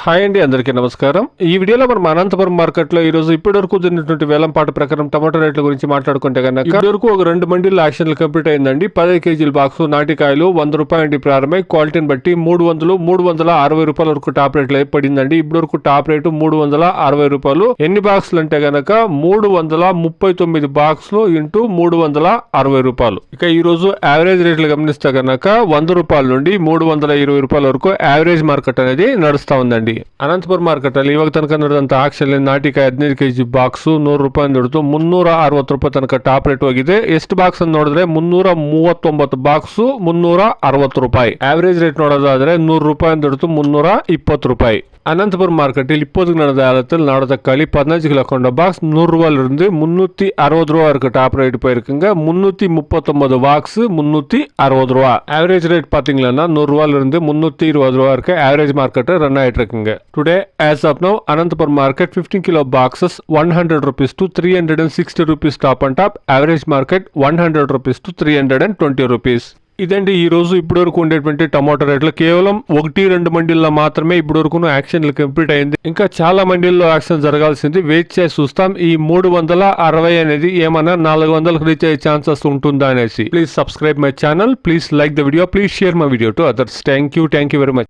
Hi అండి, అందరికీ నమస్కారం. ఈ వీడియోలో మనం అనంతపురం మార్కెట్ లో ఈ రోజు ఇప్పటి వరకు జరిగినటువంటి వేలంపాట ప్రకారం టమాటో రేట్ల గురించి మాట్లాడుకుంటే కనుక ఇప్పటి వరకు ఒక 2 మండీల యాక్షన్లు కంప్లీట్ అయిందండి. 15 కేజీల బాక్స్ నాటికాయలు 100 రూపాయల నుండి ప్రారంభమై క్వాలిటీని బట్టి 360 రూపాయల వరకు టాప్ రేట్లు పడిందండి. ఇప్పటి వరకు టాప్ రేటు 360 రూపాయలు. ఎన్ని బాక్సులు అంటే గనక 339 బాక్సులు ఇంటూ 360 రూపాయలు. ఇక ఈ రోజు యావరేజ్ రేట్లు గమనిస్తే గనక 100 రూపాయల నుండి 320 రూపాయల వరకు యావరేజ్ మార్కెట్ అనేది నడుస్తా ఉందండి. అనంతపురం మార్కెಟ್ ಅಲ್ಲಿ ಇವಾಗ ತನಕ ನಡೆದಂತ ಆಕ್ಷನ್ ನಾಟಿಕಾಯಿ 15 ಕೆಜಿ ಬಾಕ್ಸ್ 100 ರೂಪಾಯಿ ನಡೆದು 360 ರೂಪಾಯಿ ತನಕ ಟಾಪ್ ರೇಟ್ ಹೋಗಿದೆ. ಎಷ್ಟು ಬಾಕ್ಸ್ ಅಂತ ನೋಡಿದ್ರೆ 339 ಬಾಕ್ಸ್ 360 ರೂಪಾಯಿ. ಆವರೇಜ್ ರೇಟ್ ನೋಡೋದಾದ್ರೆ 100 ರೂಪಾಯಿ ನಡೆದು 320 ರೂಪಾಯಿ. அனந்தபுரம் மார்க்கெட்டில் இப்போதைக்கு நடந்த ஏலத்தில் நாடு தக்காளி 15 கிலோ கொண்ட பாக்ஸ் 100 ரூபாயிலிருந்து 360 ரூபா இருக்கு டாப் ரேட் போயிருக்குங்க. 339 பாக்ஸ் 360 ரூபா. ஆவரேஜ் ரேட் பாத்தீங்கன்னா 100 ரூபாயிலிருந்து 320 ரூபா இருக்கு. ஆவரேஜ் மார்க்கெட் ரன் ஆயிட்டு இருக்குங்க. Today as of now Anantapuram market 15 kilo boxes 100 rupees to 360 rupees top and top. Average market 100 rupees to 320 rupees. ఇదండి ఈ రోజు ఇప్పటి వరకు ఉండేటువంటి టమాటో రేట్లు. కేవలం 1-2 మండీల్లో మాత్రమే ఇప్పటి వరకు యాక్షన్లు కంప్లీట్ అయింది. ఇంకా చాలా మండీల్లో యాక్షన్ జరగాల్సింది. వెయిట్ చేసి చూస్తాం ఈ 360 అనేది ఏమన్నా 400కు రీచ్ అయ్యే ఛాన్సెస్ ఉంటుందా అనేసి. Please subscribe my channel, please like the video, please share my video to others. Thank you very much.